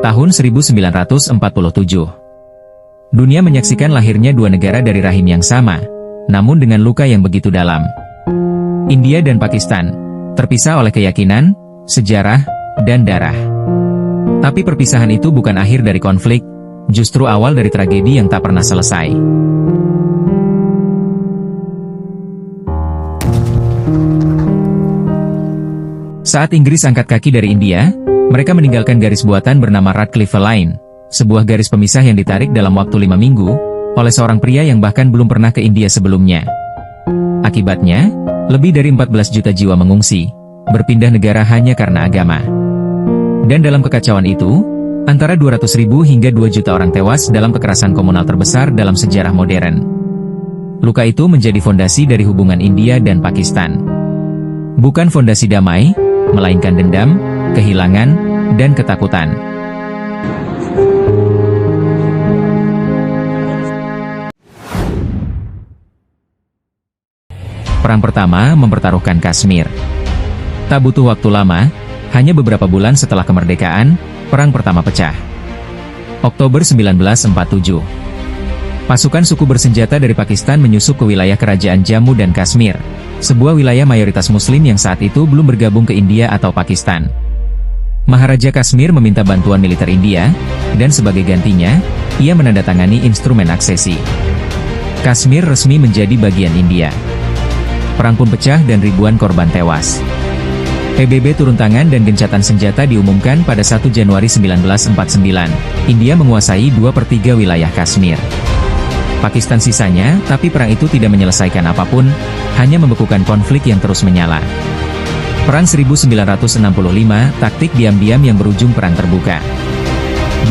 Tahun 1947. Dunia menyaksikan lahirnya dua negara dari rahim yang sama, namun dengan luka yang begitu dalam. India dan Pakistan, terpisah oleh keyakinan, sejarah, dan darah. Tapi perpisahan itu bukan akhir dari konflik, justru awal dari tragedi yang tak pernah selesai. Saat Inggris angkat kaki dari India, mereka meninggalkan garis buatan bernama Radcliffe Line, sebuah garis pemisah yang ditarik dalam waktu 5 minggu, oleh seorang pria yang bahkan belum pernah ke India sebelumnya. Akibatnya, lebih dari 14 juta jiwa mengungsi, berpindah negara hanya karena agama. Dan dalam kekacauan itu, antara 200.000 hingga 2 juta orang tewas dalam kekerasan komunal terbesar dalam sejarah modern. Luka itu menjadi fondasi dari hubungan India dan Pakistan. Bukan fondasi damai, melainkan dendam, kehilangan, dan ketakutan. Perang pertama mempertaruhkan Kashmir. Tak butuh waktu lama, hanya beberapa bulan setelah kemerdekaan, perang pertama pecah. Oktober 1947. Pasukan suku bersenjata dari Pakistan menyusup ke wilayah kerajaan Jammu dan Kashmir, sebuah wilayah mayoritas Muslim yang saat itu belum bergabung ke India atau Pakistan. Maharaja Kashmir meminta bantuan militer India, dan sebagai gantinya, ia menandatangani instrumen aksesi. Kashmir resmi menjadi bagian India. Perang pun pecah dan ribuan korban tewas. PBB turun tangan dan gencatan senjata diumumkan pada 1 Januari 1949. India menguasai 2/3 wilayah Kashmir. Pakistan sisanya, tapi perang itu tidak menyelesaikan apapun, hanya membekukan konflik yang terus menyala. Perang 1965, taktik diam-diam yang berujung perang terbuka.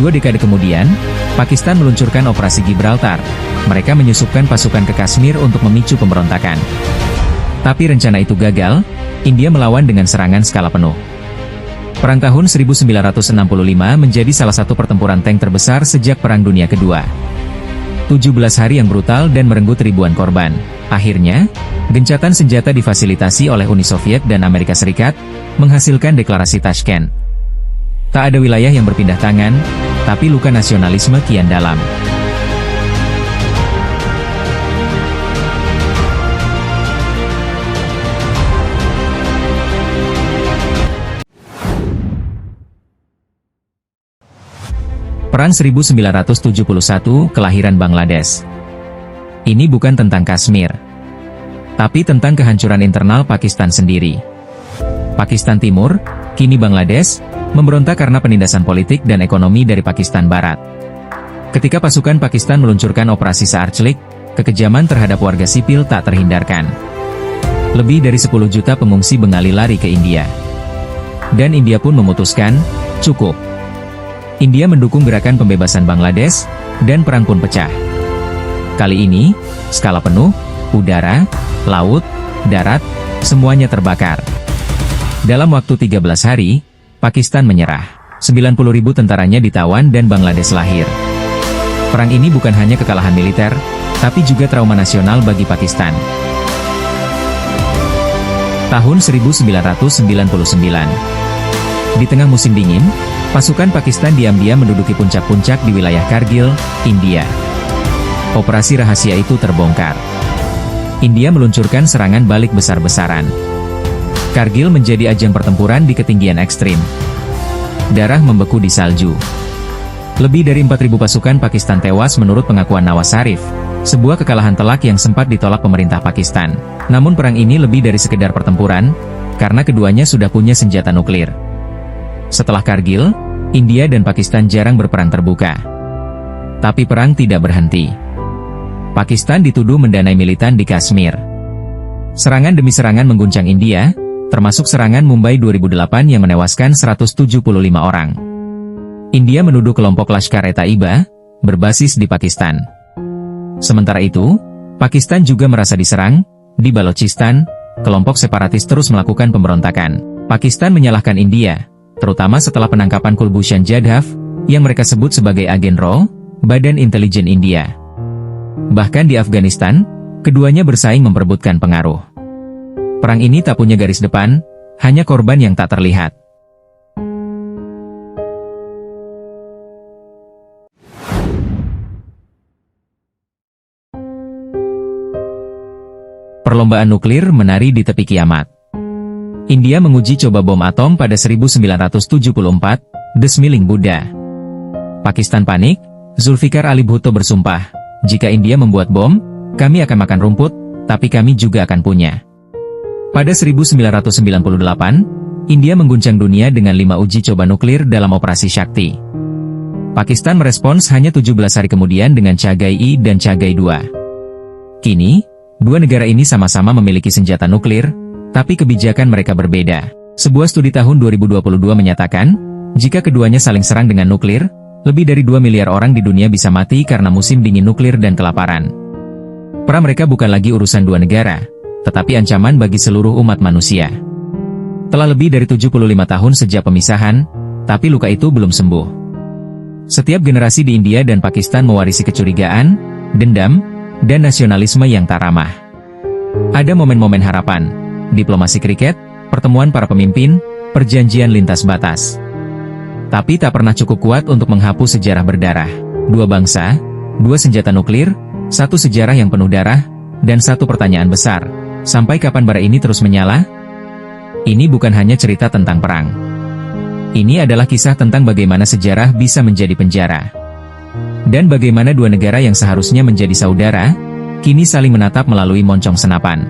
2 dekade kemudian, Pakistan meluncurkan Operasi Gibraltar. Mereka menyusupkan pasukan ke Kashmir untuk memicu pemberontakan. Tapi rencana itu gagal, India melawan dengan serangan skala penuh. Perang tahun 1965 menjadi salah satu pertempuran tank terbesar sejak Perang Dunia Kedua. 17 hari yang brutal dan merenggut ribuan korban. Akhirnya, gencatan senjata difasilitasi oleh Uni Soviet dan Amerika Serikat, menghasilkan deklarasi Tashkent. Tak ada wilayah yang berpindah tangan, tapi luka nasionalisme kian dalam. Perang 1971, kelahiran Bangladesh. Ini bukan tentang Kashmir, tapi tentang kehancuran internal Pakistan sendiri. Pakistan Timur, kini Bangladesh, memberontak karena penindasan politik dan ekonomi dari Pakistan Barat. Ketika pasukan Pakistan meluncurkan operasi Saarchlik, kekejaman terhadap warga sipil tak terhindarkan. Lebih dari 10 juta pengungsi Bengali lari ke India. Dan India pun memutuskan, cukup. India mendukung gerakan pembebasan Bangladesh, dan perang pun pecah. Kali ini, skala penuh, udara, laut, darat, semuanya terbakar. Dalam waktu 13 hari, Pakistan menyerah. 90.000 tentaranya ditawan dan Bangladesh lahir. Perang ini bukan hanya kekalahan militer, tapi juga trauma nasional bagi Pakistan. Tahun 1999. Di tengah musim dingin, pasukan Pakistan diam-diam menduduki puncak-puncak di wilayah Kargil, India. Operasi rahasia itu terbongkar. India meluncurkan serangan balik besar-besaran. Kargil menjadi ajang pertempuran di ketinggian ekstrim. Darah membeku di salju. Lebih dari 4.000 pasukan Pakistan tewas menurut pengakuan Nawaz Sharif, sebuah kekalahan telak yang sempat ditolak pemerintah Pakistan. Namun perang ini lebih dari sekedar pertempuran, karena keduanya sudah punya senjata nuklir. Setelah Kargil, India dan Pakistan jarang berperang terbuka. Tapi perang tidak berhenti. Pakistan dituduh mendanai militan di Kashmir. Serangan demi serangan mengguncang India, termasuk serangan Mumbai 2008 yang menewaskan 175 orang. India menuduh kelompok Lashkar-e-Taiba, berbasis di Pakistan. Sementara itu, Pakistan juga merasa diserang. Di Balochistan, kelompok separatis terus melakukan pemberontakan. Pakistan menyalahkan India, terutama setelah penangkapan Kulbhushan Jadhav, yang mereka sebut sebagai agen RAW, Badan Intelijen India. Bahkan di Afghanistan, keduanya bersaing memperebutkan pengaruh. Perang ini tak punya garis depan, hanya korban yang tak terlihat. Perlombaan nuklir menari di tepi kiamat. India menguji coba bom atom pada 1974, The Smiling Buddha. Pakistan panik, Zulfikar Ali Bhutto bersumpah, jika India membuat bom, kami akan makan rumput, tapi kami juga akan punya. Pada 1998, India mengguncang dunia dengan 5 uji coba nuklir dalam Operasi Shakti. Pakistan merespons hanya 17 hari kemudian dengan Chagai-1 dan Chagai-2. Kini, dua negara ini sama-sama memiliki senjata nuklir, tapi kebijakan mereka berbeda. Sebuah studi tahun 2022 menyatakan, jika keduanya saling serang dengan nuklir, lebih dari 2 miliar orang di dunia bisa mati karena musim dingin nuklir dan kelaparan. Perang mereka bukan lagi urusan dua negara, tetapi ancaman bagi seluruh umat manusia. Telah lebih dari 75 tahun sejak pemisahan, tapi luka itu belum sembuh. Setiap generasi di India dan Pakistan mewarisi kecurigaan, dendam, dan nasionalisme yang tak ramah. Ada momen-momen harapan, diplomasi kriket, pertemuan para pemimpin, perjanjian lintas batas. Tapi tak pernah cukup kuat untuk menghapus sejarah berdarah. Dua bangsa, dua senjata nuklir, satu sejarah yang penuh darah, dan satu pertanyaan besar. Sampai kapan bara ini terus menyala? Ini bukan hanya cerita tentang perang. Ini adalah kisah tentang bagaimana sejarah bisa menjadi penjara. Dan bagaimana dua negara yang seharusnya menjadi saudara, kini saling menatap melalui moncong senapan.